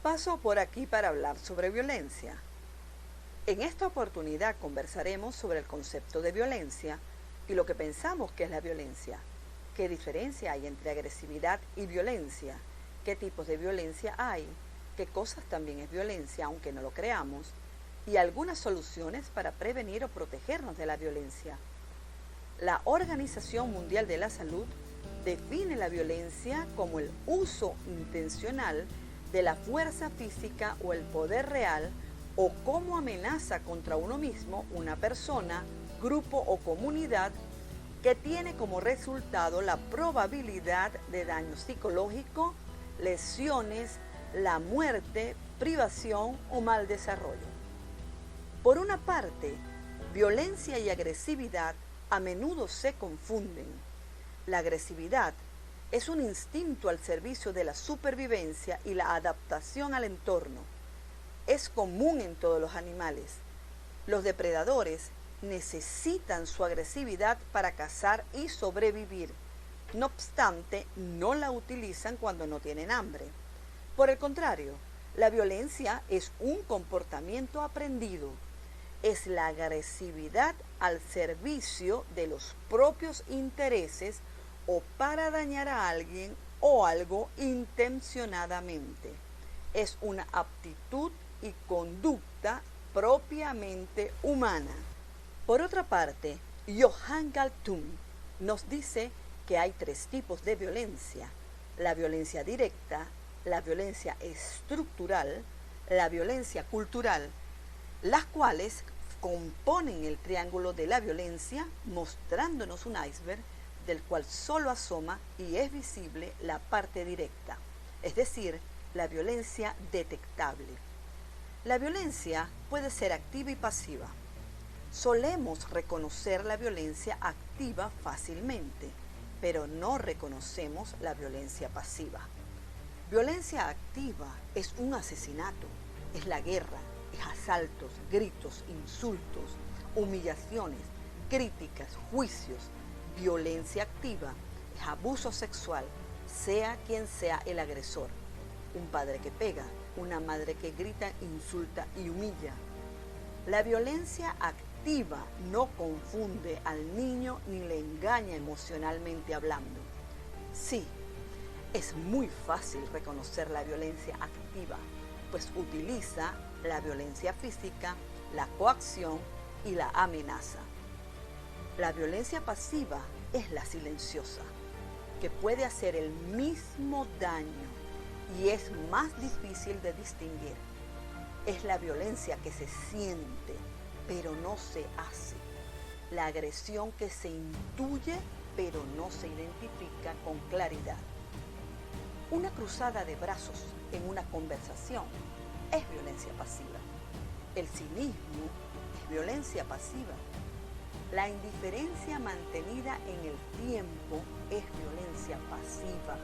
Paso por aquí para hablar sobre violencia. En esta oportunidad conversaremos sobre el concepto de violencia y lo que pensamos que es la violencia. ¿Qué diferencia hay entre agresividad y violencia? ¿Qué tipos de violencia hay? ¿Qué cosas también es violencia, aunque no lo creamos? Y algunas soluciones para prevenir o protegernos de la violencia. La Organización Mundial de la Salud define la violencia como el uso intencional de la fuerza física o el poder real o como amenaza contra uno mismo, una persona, grupo o comunidad que tiene como resultado la probabilidad de daño psicológico, lesiones, la muerte, privación o mal desarrollo. Por una parte, violencia y agresividad a menudo se confunden. La agresividad es un instinto al servicio de la supervivencia y la adaptación al entorno. Es común en todos los animales. Los depredadores necesitan su agresividad para cazar y sobrevivir. No obstante, no la utilizan cuando no tienen hambre. Por el contrario, la violencia es un comportamiento aprendido. Es la agresividad al servicio de los propios intereses o para dañar a alguien o algo intencionadamente. Es una aptitud y conducta propiamente humana. Por otra parte, Johan Galtung nos dice que hay tres tipos de violencia: la violencia directa, la violencia estructural, la violencia cultural, las cuales componen el triángulo de la violencia, mostrándonos un iceberg del cual solo asoma y es visible la parte directa, es decir, la violencia detectable. La violencia puede ser activa y pasiva. Solemos reconocer la violencia activa fácilmente, pero no reconocemos la violencia pasiva. Violencia activa es un asesinato, es la guerra, es asaltos, gritos, insultos, humillaciones, críticas, juicios. Violencia activa es abuso sexual, sea quien sea el agresor. Un padre que pega, una madre que grita, insulta y humilla. La violencia activa no confunde al niño ni le engaña emocionalmente hablando. Sí, es muy fácil reconocer la violencia activa, pues utiliza la violencia física, la coacción y la amenaza. La violencia pasiva es la silenciosa, que puede hacer el mismo daño y es más difícil de distinguir. Es la violencia que se siente, pero no se hace. La agresión que se intuye, pero no se identifica con claridad. Una cruzada de brazos en una conversación es violencia pasiva. El cinismo es violencia pasiva. La indiferencia mantenida en el tiempo es violencia pasiva.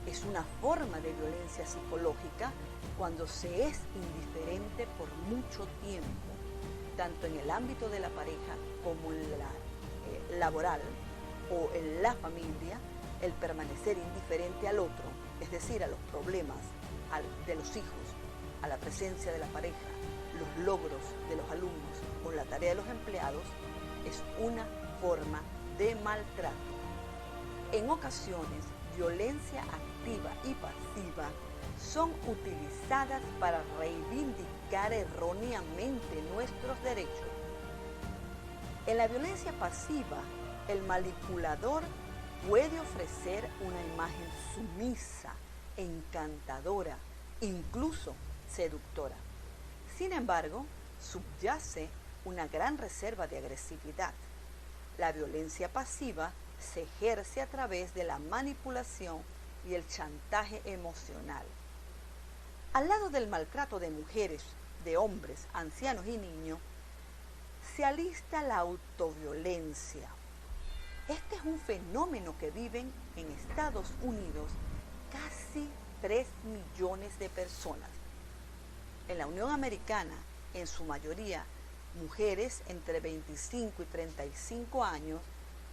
Es una forma de violencia psicológica cuando se es indiferente por mucho tiempo, tanto en el ámbito de la pareja como en la laboral o en la familia. El permanecer indiferente al otro, es decir, a los problemas de los hijos, a la presencia de la pareja, los logros de los alumnos o la tarea de los empleados, es una forma de maltrato. En ocasiones, violencia activa y pasiva son utilizadas para reivindicar erróneamente nuestros derechos. En la violencia pasiva, el manipulador puede ofrecer una imagen sumisa, encantadora, incluso seductora. Sin embargo, subyace una gran reserva de agresividad. La violencia pasiva se ejerce a través de la manipulación y el chantaje emocional. Al lado del maltrato de mujeres, de hombres, ancianos y niños, se alista la autoviolencia. Este es un fenómeno que viven en Estados Unidos casi 3 millones de personas. En la Unión Americana, en su mayoría, mujeres entre 25 y 35 años,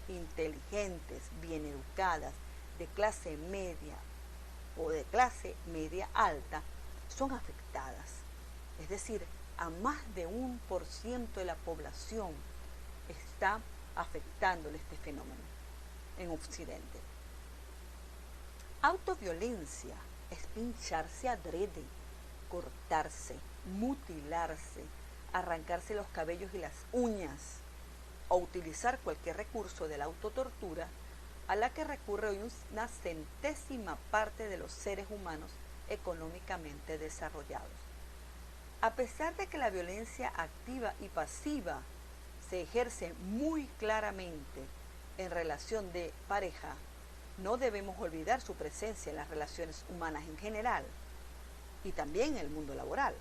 inteligentes, bien educadas, de clase media o de clase media alta, son afectadas. Es decir, a más de 1% de la población está afectándole este fenómeno en Occidente. Autoviolencia es pincharse adrede, cortarse, mutilarse, arrancarse los cabellos y las uñas, o utilizar cualquier recurso de la autotortura a la que recurre hoy una centésima parte de los seres humanos económicamente desarrollados. A pesar de que la violencia activa y pasiva se ejerce muy claramente en relación de pareja, no debemos olvidar su presencia en las relaciones humanas en general y también en el mundo laboral,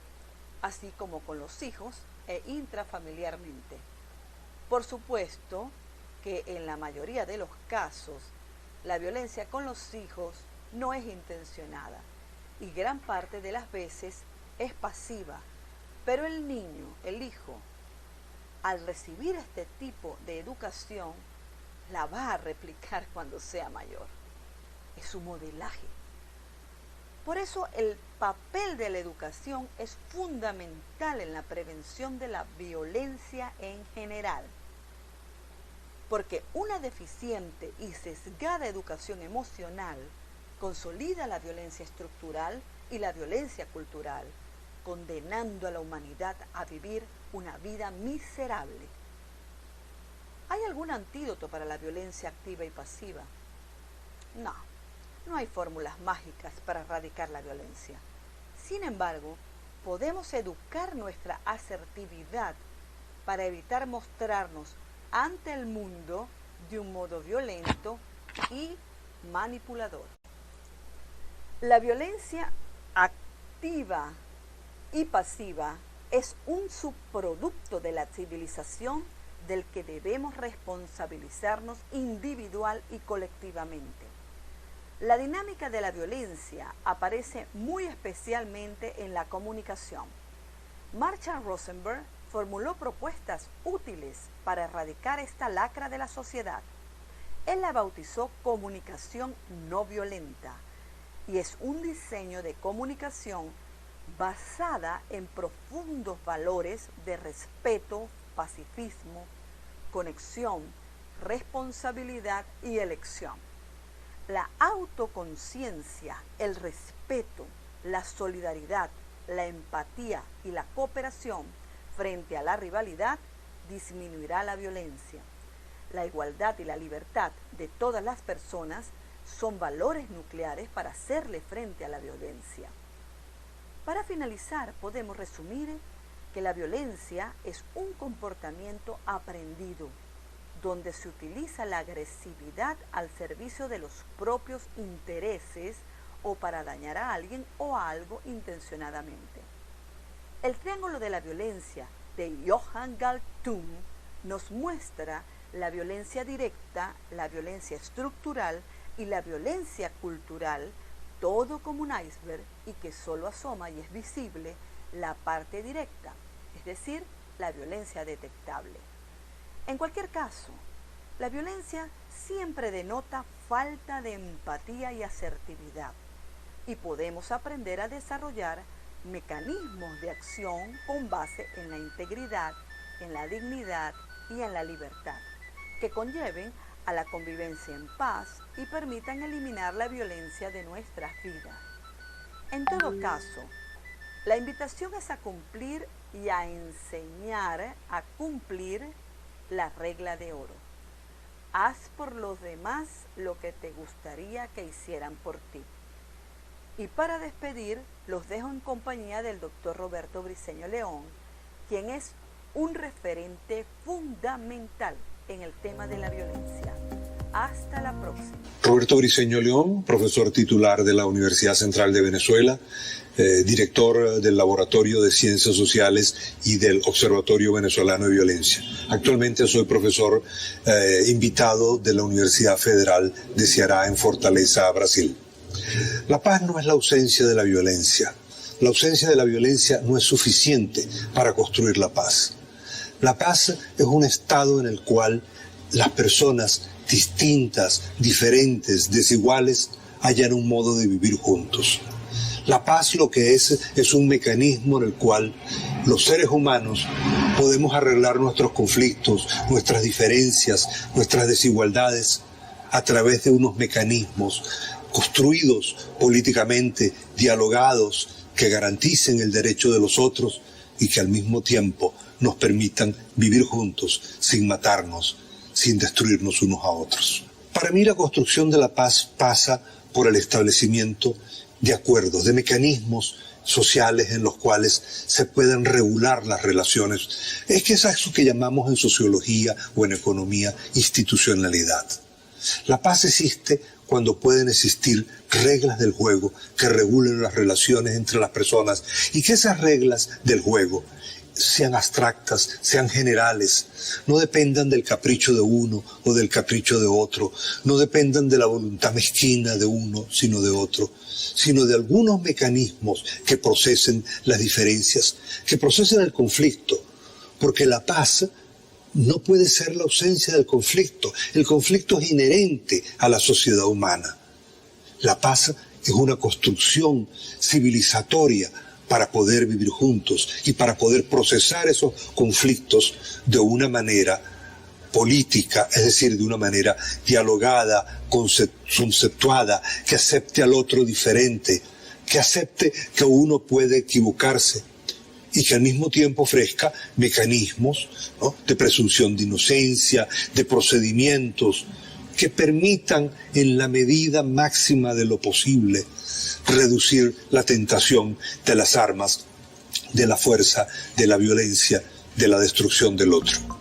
así como con los hijos e intrafamiliarmente. Por supuesto que en la mayoría de los casos, la violencia con los hijos no es intencionada y gran parte de las veces es pasiva, pero el niño, el hijo, al recibir este tipo de educación, la va a replicar cuando sea mayor. Es su modelaje. Por eso el papel de la educación es fundamental en la prevención de la violencia en general. Porque una deficiente y sesgada educación emocional consolida la violencia estructural y la violencia cultural, condenando a la humanidad a vivir una vida miserable. ¿Hay algún antídoto para la violencia activa y pasiva? No hay fórmulas mágicas para erradicar la violencia. Sin embargo, podemos educar nuestra asertividad para evitar mostrarnos ante el mundo de un modo violento y manipulador. La violencia activa y pasiva es un subproducto de la civilización del que debemos responsabilizarnos individual y colectivamente. La dinámica de la violencia aparece muy especialmente en la comunicación. Marshall Rosenberg formuló propuestas útiles para erradicar esta lacra de la sociedad. Él la bautizó comunicación no violenta y es un diseño de comunicación basada en profundos valores de respeto, pacifismo, conexión, responsabilidad y elección. La autoconciencia, el respeto, la solidaridad, la empatía y la cooperación frente a la rivalidad disminuirá la violencia. La igualdad y la libertad de todas las personas son valores nucleares para hacerle frente a la violencia. Para finalizar, podemos resumir que la violencia es un comportamiento aprendido, donde se utiliza la agresividad al servicio de los propios intereses o para dañar a alguien o a algo intencionadamente. El triángulo de la violencia de Johann Galtung nos muestra la violencia directa, la violencia estructural y la violencia cultural, todo como un iceberg y que solo asoma y es visible la parte directa, es decir, la violencia detectable. En cualquier caso, la violencia siempre denota falta de empatía y asertividad y podemos aprender a desarrollar mecanismos de acción con base en la integridad, en la dignidad y en la libertad, que conlleven a la convivencia en paz y permitan eliminar la violencia de nuestras vidas. En todo caso, la invitación es a cumplir y a enseñar a cumplir la regla de oro. Haz por los demás lo que te gustaría que hicieran por ti. Y para despedir, los dejo en compañía del doctor Roberto Briceño León, quien es un referente fundamental en el tema de la violencia. Hasta la próxima. Roberto Briceño León, profesor titular de la Universidad Central de Venezuela, director del Laboratorio de Ciencias Sociales y del Observatorio Venezolano de Violencia. Actualmente soy profesor invitado de la Universidad Federal de Ceará en Fortaleza, Brasil. La paz no es la ausencia de la violencia. La ausencia de la violencia no es suficiente para construir la paz. La paz es un estado en el cual las personas distintas, diferentes, desiguales, hallan un modo de vivir juntos. La paz lo que es un mecanismo en el cual los seres humanos podemos arreglar nuestros conflictos, nuestras diferencias, nuestras desigualdades a través de unos mecanismos construidos políticamente, dialogados, que garanticen el derecho de los otros y que al mismo tiempo nos permitan vivir juntos sin matarnos, sin destruirnos unos a otros. Para mí la construcción de la paz pasa por el establecimiento de acuerdos, de mecanismos sociales en los cuales se puedan regular las relaciones. Es que es eso que llamamos en sociología o en economía institucionalidad. La paz existe cuando pueden existir reglas del juego que regulen las relaciones entre las personas y que esas reglas del juego sean abstractas, sean generales, no dependan del capricho de uno o del capricho de otro, no dependan de la voluntad mezquina de uno, sino de otro, sino de algunos mecanismos que procesen las diferencias, que procesen el conflicto, porque la paz no puede ser la ausencia del conflicto. El conflicto es inherente a la sociedad humana. La paz es una construcción civilizatoria para poder vivir juntos y para poder procesar esos conflictos de una manera política, es decir, de una manera dialogada, conceptuada, que acepte al otro diferente, que acepte que uno puede equivocarse y que al mismo tiempo ofrezca mecanismos, ¿no?, de presunción de inocencia, de procedimientos que permitan en la medida máxima de lo posible reducir la tentación de las armas, de la fuerza, de la violencia, de la destrucción del otro.